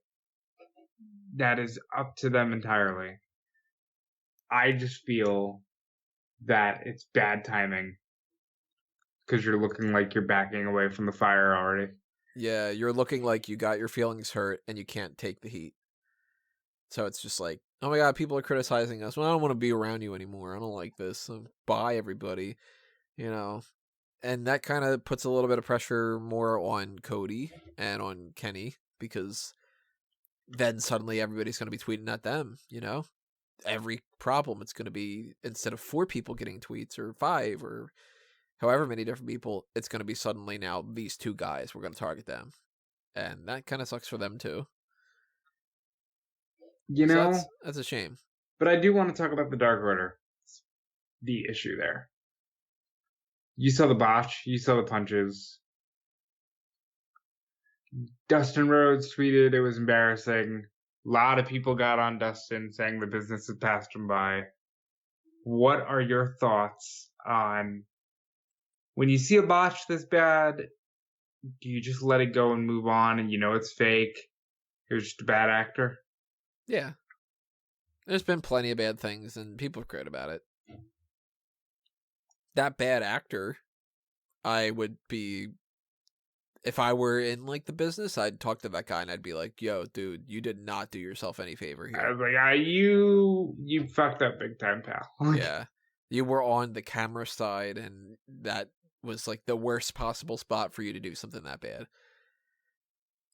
that is up to them entirely. I just feel that it's bad timing because you're looking like you're backing away from the fire already. Yeah, you're looking like you got your feelings hurt and you can't take the heat. So it's just like, oh my god, people are criticizing us. Well, I don't want to be around you anymore. I don't like this. So bye, everybody. You know, and that kind of puts a little bit of pressure more on Cody and on Kenny, because then suddenly everybody's going to be tweeting at them. You know, every problem, it's going to be, instead of 4 people getting tweets or 5 or however many different people, it's going to be suddenly now these 2 guys. We're going to target them, and that kind of sucks for them too. You So know, that's a shame. but I do want to talk about the Dark Order. The issue there. You saw the botch. You saw the punches. Dustin Rhodes tweeted it was embarrassing. A lot of people got on Dustin saying the business had passed him by. What are your thoughts on when you see a botch this bad? Do you just let it go and move on and you know it's fake? You're just a bad actor? Yeah. There's been plenty of bad things, and people have cried about it. That bad actor, I would be, if I were in like the business, I'd talk to that guy and I'd be like, yo, dude, you did not do yourself any favor here. I was like, you fucked up big time, pal. Yeah. You were on the camera side, and that was like the worst possible spot for you to do something that bad.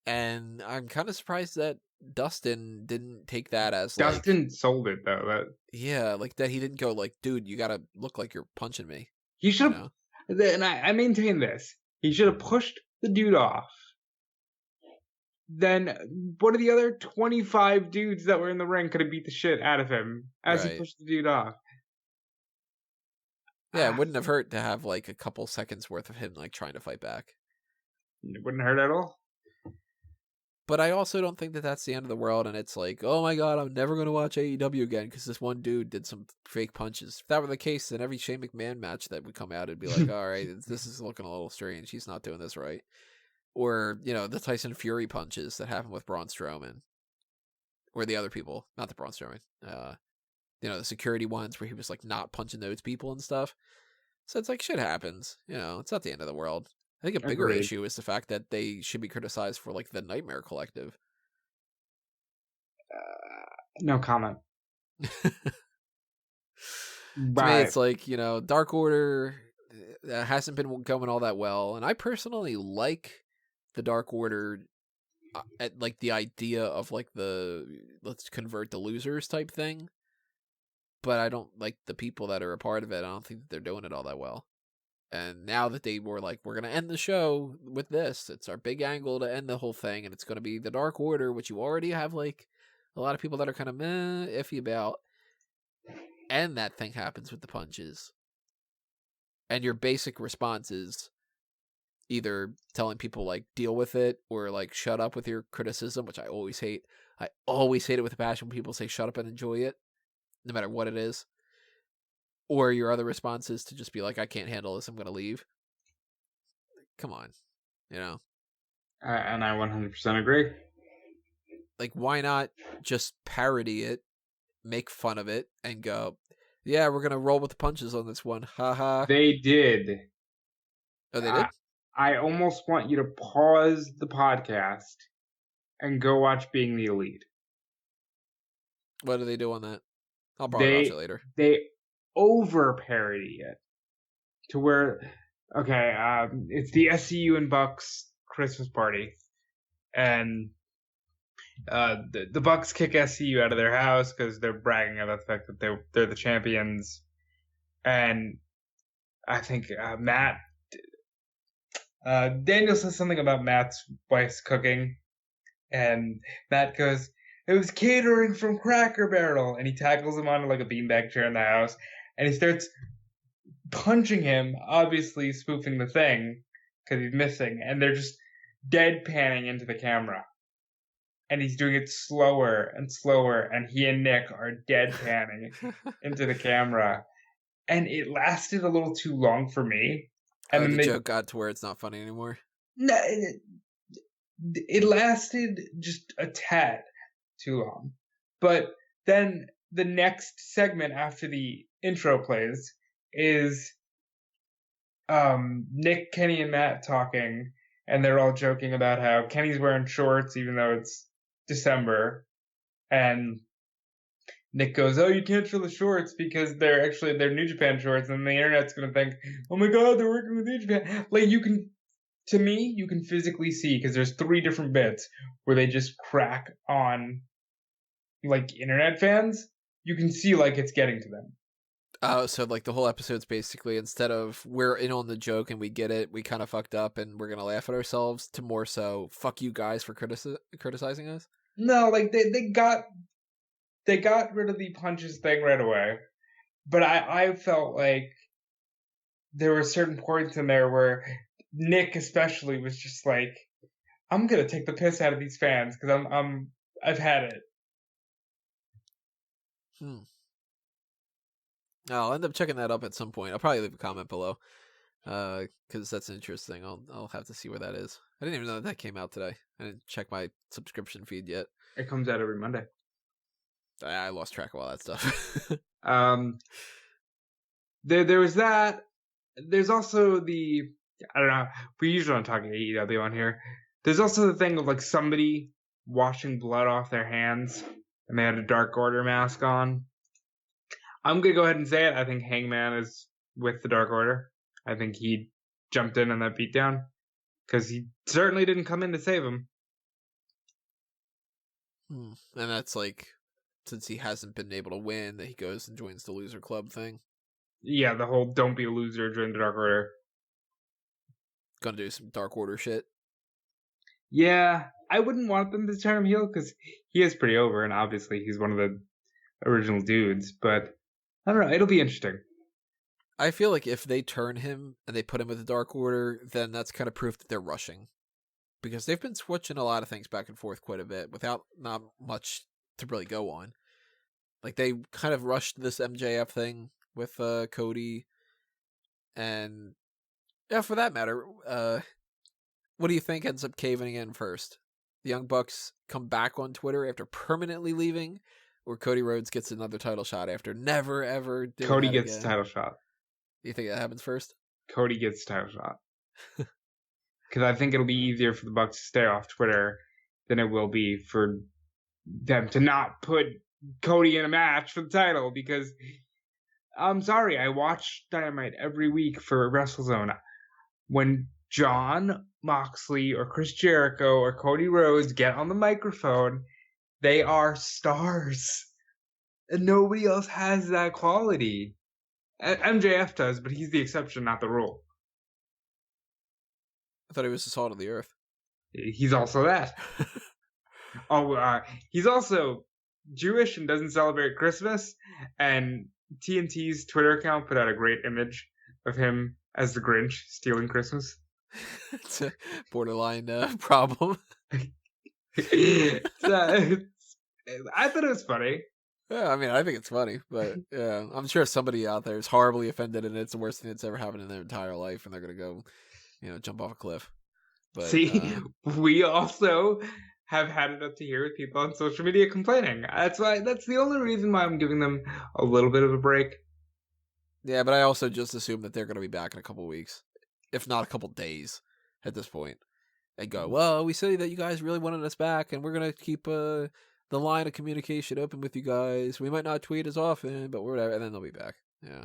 And I'm kind of surprised that Dustin didn't take that as like... Dustin sold it, though. Yeah, like that he didn't go like, dude, you gotta look like you're punching me. He should have... And I maintain this. He should have pushed the dude off. Then what are the other 25 dudes that were in the ring could have beat the shit out of him as he pushed the dude off? Yeah, it wouldn't have hurt to have like a couple seconds worth of him like trying to fight back. It wouldn't hurt at all. But I also don't think that that's the end of the world, and it's like, oh my god, I'm never going to watch AEW again because this one dude did some fake punches. If that were the case, then every Shane McMahon match that would come out, it'd be like, all right, this is looking a little strange. He's not doing this right. Or, you know, the Tyson Fury punches that happened with Braun Strowman. Or the other people, not the Braun Strowman. You know, the security ones where he was like not punching those people and stuff. So it's like, shit happens. You know, it's not the end of the world. I think a bigger issue is the fact that they should be criticized for like the Nightmare Collective. No comment. To me, it's like, you know, Dark Order hasn't been going all that well, and I personally like the Dark Order at like the idea of like the let's convert the losers type thing, but I don't like the people that are a part of it. I don't think that they're doing it all that well. And now that they were like, we're going to end the show with this, it's our big angle to end the whole thing, and it's going to be the Dark Order, which you already have like a lot of people that are kind of iffy about. And that thing happens with the punches. And your basic response is either telling people like deal with it or like shut up with your criticism, which I always hate. I always hate it with a passion when people say shut up and enjoy it, no matter what it is. Or your other response is to just be like, I can't handle this, I'm going to leave. Come on, you know? And I 100% agree. Like, why not just parody it, make fun of it, and go, yeah, we're going to roll with the punches on this one. Ha. They did. Oh, they did? I almost want you to pause the podcast and go watch Being the Elite. What do they do on that? I'll probably watch it later. They over-parody it to where, okay, it's the SCU and Bucks Christmas party, and the Bucks kick SCU out of their house because they're bragging about the fact that they're the champions, and I think Daniel says something about Matt's wife's cooking, and Matt goes, it was catering from Cracker Barrel, and he tackles him onto like a beanbag chair in the house, and he starts punching him, obviously spoofing the thing because he's missing, and they're just deadpanning into the camera, and he's doing it slower and slower, and he and Nick are deadpanning into the camera, and it lasted a little too long for me. And then the joke got to where it's not funny anymore. No, it lasted just a tad too long. But then the next segment after the intro plays is Nick, Kenny, and Matt talking, and they're all joking about how Kenny's wearing shorts even though it's December, and Nick goes, "Oh, you can't show the shorts because they're New Japan shorts," and the internet's gonna think, "Oh my God, they're working with New Japan." Like to me, you can physically see because there's 3 different bits where they just crack on like internet fans. You can see like it's getting to them. Oh, so like the whole episode's basically, instead of we're in on the joke and we get it, we kind of fucked up and we're gonna laugh at ourselves, to more so fuck you guys for criticizing us. No, like they got rid of the punches thing right away, but I felt like there were certain points in there where Nick especially was just like, "I'm gonna take the piss out of these fans because I've had it." Hmm. I'll end up checking that up at some point. I'll probably leave a comment below, because that's interesting. I'll have to see where that is. I didn't even know that came out today. I didn't check my subscription feed yet. It comes out every Monday. I lost track of all that stuff. Um, there was that. There's also I don't know. We usually don't talk AEW on here. There's also the thing of like somebody washing blood off their hands, and they had a Dark Order mask on. I'm gonna go ahead and say it. I think Hangman is with the Dark Order. I think he jumped in on that beatdown because he certainly didn't come in to save him. And that's like, since he hasn't been able to win, that he goes and joins the loser club thing. Yeah, the whole "don't be a loser" join the Dark Order. Gonna do some Dark Order shit. Yeah, I wouldn't want them to turn him heel because he is pretty over, and obviously he's one of the original dudes. But I don't know. It'll be interesting. I feel like if they turn him and they put him with the Dark Order, then that's kind of proof that they're rushing. Because they've been switching a lot of things back and forth quite a bit without not much to really go on. Like, they kind of rushed this MJF thing with Cody. And, yeah, for that matter, what do you think ends up caving in first? The Young Bucks come back on Twitter after permanently leaving, or Cody Rhodes gets another title shot after never, ever doing Cody that gets again? the title shot. Do you think that happens first? Cody gets the title shot. Because I think it'll be easier for the Bucks to stay off Twitter than it will be for them to not put Cody in a match for the title. Because I'm sorry, I watch Dynamite every week for WrestleZone. When John Moxley or Chris Jericho or Cody Rhodes get on the microphone, they are stars. And nobody else has that quality. MJF does, but he's the exception, not the rule. I thought he was the salt of the earth. He's also that. He's also Jewish and doesn't celebrate Christmas. And TNT's Twitter account put out a great image of him as the Grinch stealing Christmas. It's a borderline problem. I thought it was funny. Yeah, I mean, I think it's funny, but yeah, I'm sure somebody out there is horribly offended, and it's the worst thing that's ever happened in their entire life, and they're gonna go, jump off a cliff. But see, we also have had it up to here with people on social media complaining. That's the only reason why I'm giving them a little bit of a break. Yeah, but I also just assume that they're gonna be back in a couple weeks, if not a couple days, at this point. And go, well, we say that you guys really wanted us back, and we're gonna keep the line of communication open with you guys. We might not tweet as often, but whatever, and then they'll be back. Yeah.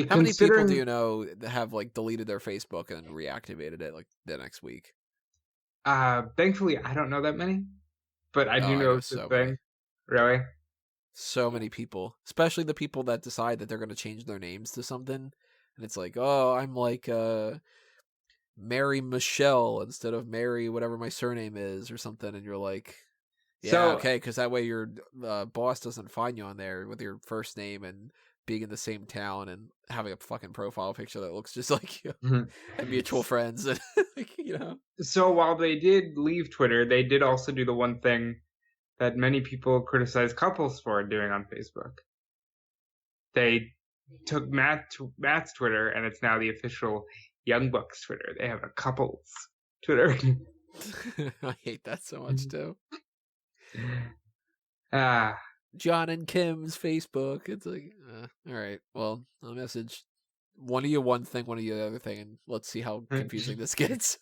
How many people do you know that have like deleted their Facebook and reactivated it like the next week? Thankfully, I don't know that many, but I do know it's a thing. Really? So many people, especially the people that decide that they're going to change their names to something, and it's like, oh, I'm like Mary Michelle instead of Mary whatever my surname is or something, and you're like, yeah, okay, because that way your boss doesn't find you on there with your first name and being in the same town and having a fucking profile picture that looks just like you and mutual friends. And, So while they did leave Twitter, they did also do the one thing that many people criticize couples for doing on Facebook. They took Matt's Twitter, and it's now the official Young Bucks Twitter. They have a couples Twitter. I hate that so much too. John and Kim's Facebook. It's like, all right, well, I'll message one of you one thing, one of you the other thing, and let's see how confusing this gets.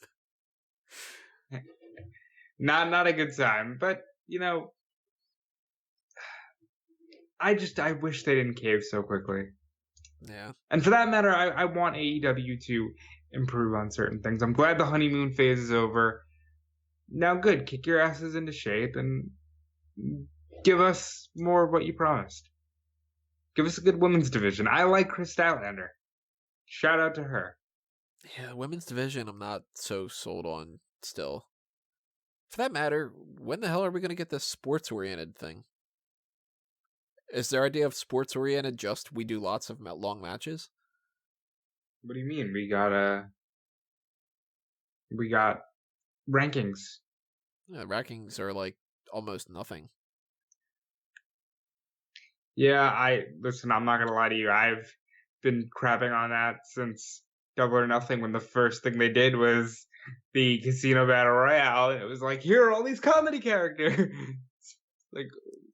Not a good time, but I wish they didn't cave so quickly. Yeah. And for that matter, I want AEW to improve on certain things. I'm glad the honeymoon phase is over. Now, good, kick your asses into shape and give us more of what you promised. Give us a good women's division. I like Chris Statlander. Shout out to her. Yeah, women's division I'm not so sold on still. For that matter, when the hell are we going to get this sports-oriented thing? Is their idea of sports-oriented just we do lots of long matches? What do you mean? We got rankings. Yeah, rankings are like almost nothing. Yeah, listen, I'm not gonna lie to you. I've been crapping on that since Double or Nothing when the first thing they did was the Casino Battle Royale. It was like, here are all these comedy characters. Like,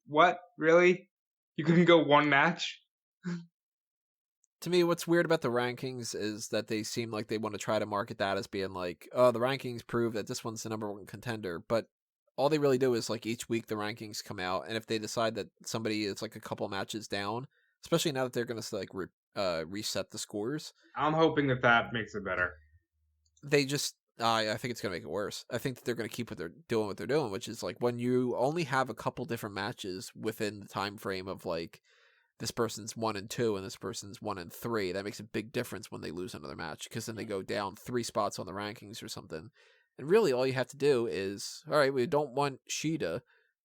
what? Really? You couldn't go one match? To me, what's weird about the rankings is that they seem like they want to try to market that as being like, oh, the rankings prove that this one's the number one contender. But all they really do is like each week the rankings come out, and if they decide that somebody is like a couple matches down, especially now that they're going to like reset the scores, I'm hoping that makes it better. they just I think it's going to make it worse. I think that they're going to keep what they're doing, which is like when you only have a couple different matches within the time frame of like this person's 1 and 2 and this person's 1 and 3, that makes a big difference when they lose another match, because then they go down 3 spots on the rankings or something. And really all you have to do is, all right, we don't want Shida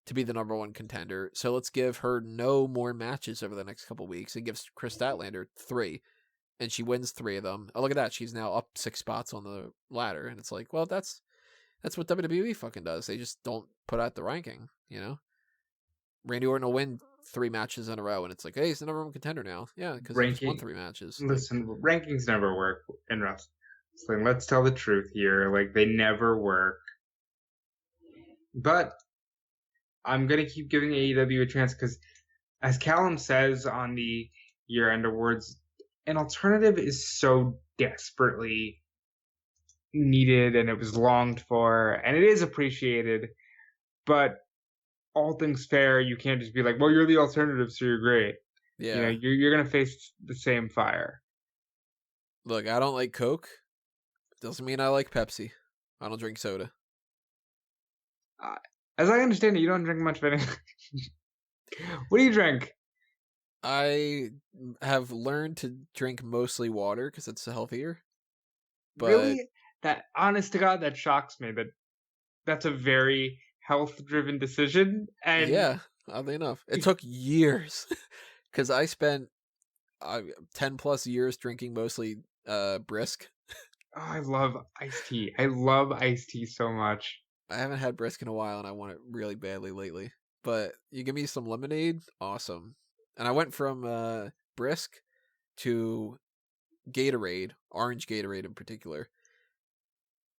to be the number 1 contender, so let's give her no more matches over the next couple weeks and give Chris Statlander 3, and she wins 3 of them. Oh, look at that, she's now up 6 spots on the ladder. And it's like, well, that's what WWE fucking does. They just don't put out the ranking, you know? Randy Orton will win 3 matches in a row, and it's like, hey, he's the number 1 contender now. Yeah, because he just won 3 matches. Listen, rankings never work in wrestling. Let's tell the truth here. Like, they never work. But I'm gonna keep giving AEW a chance because, as Callum says on the year-end awards, an alternative is so desperately needed, and it was longed for, and it is appreciated. But all things fair, you can't just be like, well, you're the alternative, so you're great. Yeah. You know, you're going to face the same fire. Look, I don't like Coke. Doesn't mean I like Pepsi. I don't drink soda. As I understand it, you don't drink much of anything. What do you drink? I have learned to drink mostly water because it's healthier. But really? That, honest to God, that shocks me. That's a very health-driven decision. And yeah, oddly enough. It took years because I spent 10 plus years drinking mostly brisk. Oh, I love iced tea. I love iced tea so much. I haven't had brisk in a while, and I want it really badly lately. But you give me some lemonade, awesome. And I went from brisk to Gatorade, orange Gatorade in particular,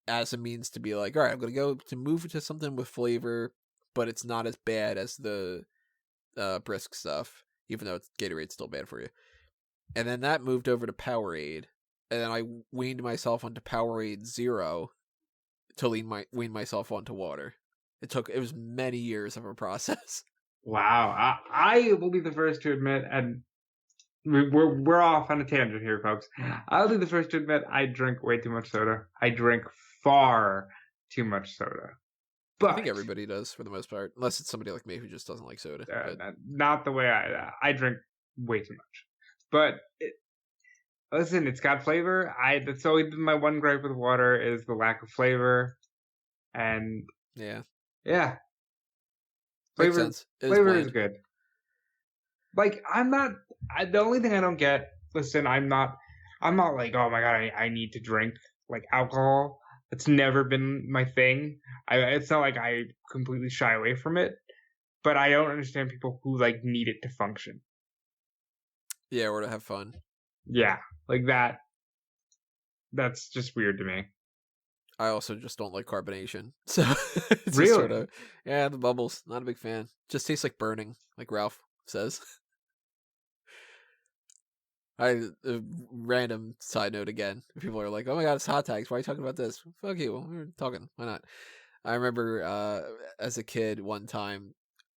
as a means to be like, all right, I'm going to go to move to something with flavor, but it's not as bad as the brisk stuff, even though Gatorade's still bad for you. And then that moved over to Powerade, and then I weaned myself onto Powerade Zero to wean myself onto water. It was many years of a process. Wow, I will be the first to admit, and we're off on a tangent here, folks. I'll be the first to admit I drink way too much soda. I drink far too much soda. But I think everybody does for the most part, unless it's somebody like me who just doesn't like soda. Not the way I drink way too much. But listen, it's got flavor. That's always been my one gripe with water is the lack of flavor. And yeah. Flavor is good. Like, the only thing I don't get, listen, I'm not like, oh my God, I need to drink like alcohol. It's never been my thing. It's not like I completely shy away from it, but I don't understand people who like need it to function. Yeah, or to have fun. Yeah, like that. That's just weird to me. I also just don't like carbonation. So it's really? Sort of, yeah, the bubbles. Not a big fan. Just tastes like burning, like Ralph says. Random side note again. People are like, "Oh my God, it's hot tags. Why are you talking about this?" Fuck you. We're talking. Why not? I remember as a kid one time,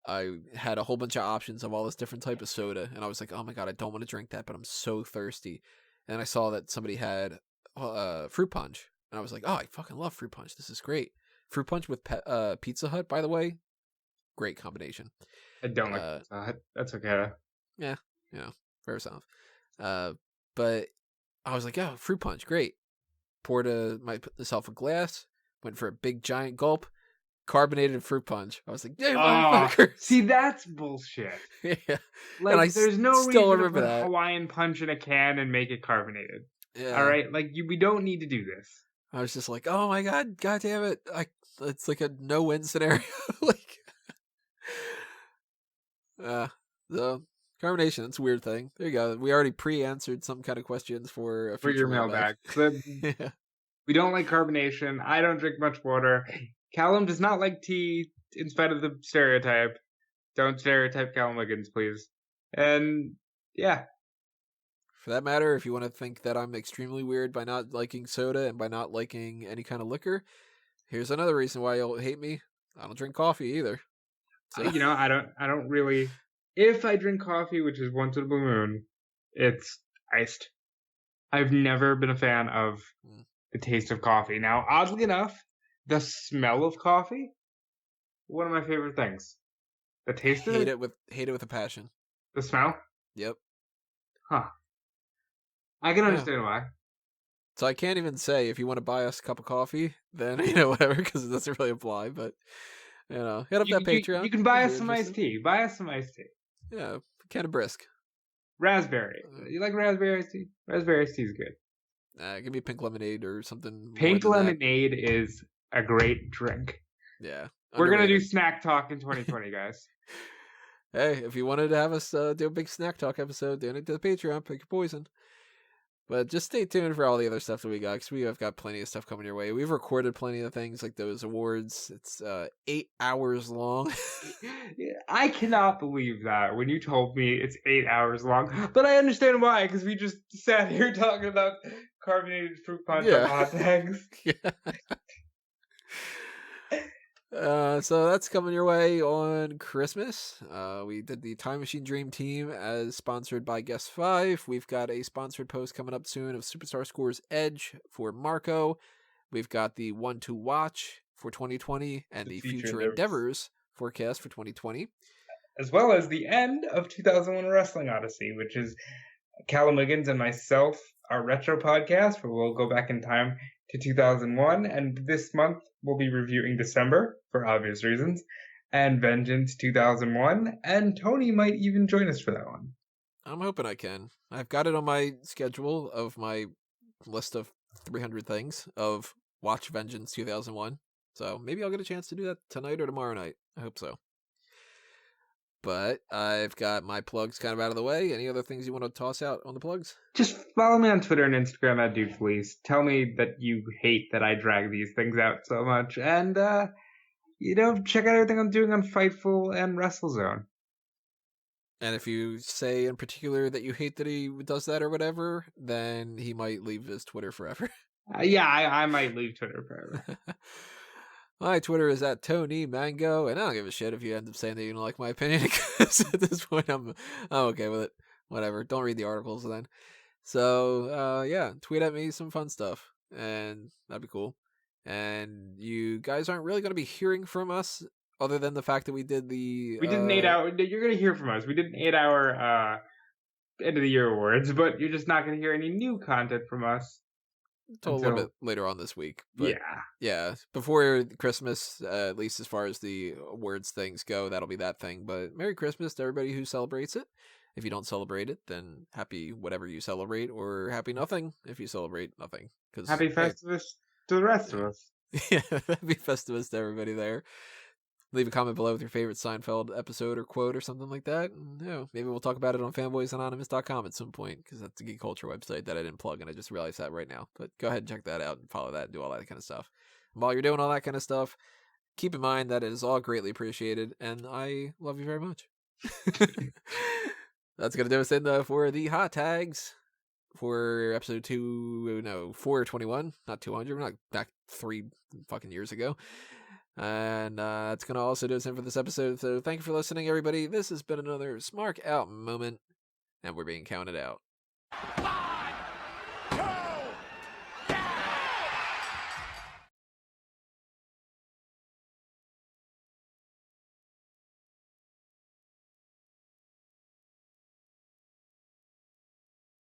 I had a whole bunch of options of all this different type of soda, and I was like, oh my god, I don't want to drink that, but I'm so thirsty. And I saw that somebody had fruit punch, and I was like, oh, I fucking love fruit punch. This is great. Fruit punch with Pizza Hut, by the way, great combination. I don't like Pizza Hut. That's okay. Yeah, fair enough. But I was like, oh, fruit punch, great. Poured myself a glass, went for a big giant gulp, carbonated fruit punch. I was like, yeah, motherfuckers. See, that's bullshit. Yeah. Like, there's no reason to put Hawaiian punch in a can and make it carbonated. Yeah. All right? Like, we don't need to do this. I was just like, oh my god damn it. It's like a no-win scenario. Like, the carbonation, it's a weird thing. There you go. We already pre-answered some kind of questions for a future mailbag. Yeah. We don't like carbonation. I don't drink much water. Callum does not like tea, in spite of the stereotype. Don't stereotype Callum Wiggins, please. And, yeah. For that matter, if you want to think that I'm extremely weird by not liking soda and by not liking any kind of liquor, here's another reason why you'll hate me. I don't drink coffee either. So. I don't really... If I drink coffee, which is once in a blue moon, it's iced. I've never been a fan of the taste of coffee. Now, oddly enough, the smell of coffee, one of my favorite things. The taste of it? Hate it with a passion. The smell? Yep. Huh. I can understand why. So I can't even say if you want to buy us a cup of coffee, then, whatever, because it doesn't really apply, but, hit up that Patreon. You can buy us some iced tea. Buy us some iced tea. Yeah, a can of brisk. Raspberry. You like raspberry iced tea? Raspberry iced tea is good. Give me pink lemonade or something. Pink lemonade is a great drink. Yeah. We're going to do snack talk in 2020, guys. Hey, if you wanted to have us do a big snack talk episode, donate to the Patreon, pick your poison. But just stay tuned for all the other stuff that we got, because we have got plenty of stuff coming your way. We've recorded plenty of things, like those awards. It's 8 hours long. I cannot believe that when you told me it's 8 hours long. But I understand why, because we just sat here talking about carbonated fruit punch and hot dogs. Yeah. So that's coming your way on Christmas. We did the Time Machine Dream Team as sponsored by Guest 5. We've got a sponsored post coming up soon of Superstar Scores Edge for Marco. We've got the One to Watch for 2020 and the Future Endeavors forecast for 2020. As well as the end of 2001 Wrestling Odyssey, which is Callum Wiggins and myself, our retro podcast, where we'll go back in time to 2001. And this month, we'll be reviewing December, for obvious reasons, and Vengeance 2001, and Tony might even join us for that one. I'm hoping I can. I've got it on my schedule of my list of 300 things of Watch Vengeance 2001, so maybe I'll get a chance to do that tonight or tomorrow night. I hope so. But I've got my plugs kind of out of the way. Any other things you want to toss out on the plugs? Just follow me on Twitter and Instagram at Dude Fleece. Tell me that you hate that I drag these things out so much. And, check out everything I'm doing on Fightful and WrestleZone. And if you say in particular that you hate that he does that or whatever, then he might leave his Twitter forever. I might leave Twitter forever. My Twitter is at Tony Mango, and I don't give a shit if you end up saying that you don't like my opinion, because at this point I'm okay with it. Whatever. Don't read the articles then. So, tweet at me some fun stuff, and that'd be cool. And you guys aren't really going to be hearing from us, other than the fact that we did an 8 hour... You're going to hear from us. We did an 8 hour end of the year awards, but you're just not going to hear any new content from us. A little bit later on this week. But yeah. Before Christmas, at least as far as the awards things go, that'll be that thing. But Merry Christmas to everybody who celebrates it. If you don't celebrate it, then happy whatever you celebrate, or happy nothing if you celebrate nothing. Happy Festivus to the rest of us. Yeah, happy Festivus to everybody there. Leave a comment below with your favorite Seinfeld episode or quote or something like that. And, maybe we'll talk about it on fanboysanonymous.com at some point, because that's a geek culture website that I didn't plug, and I just realized that right now. But go ahead and check that out and follow that and do all that kind of stuff. And while you're doing all that kind of stuff, keep in mind that it is all greatly appreciated, and I love you very much. That's going to do us in for the hot tags for episode 421, not 200. We're not back 3 fucking years ago. And that's going to also do us in for this episode. So thank you for listening, everybody. This has been another Smark Out moment, and we're being counted out.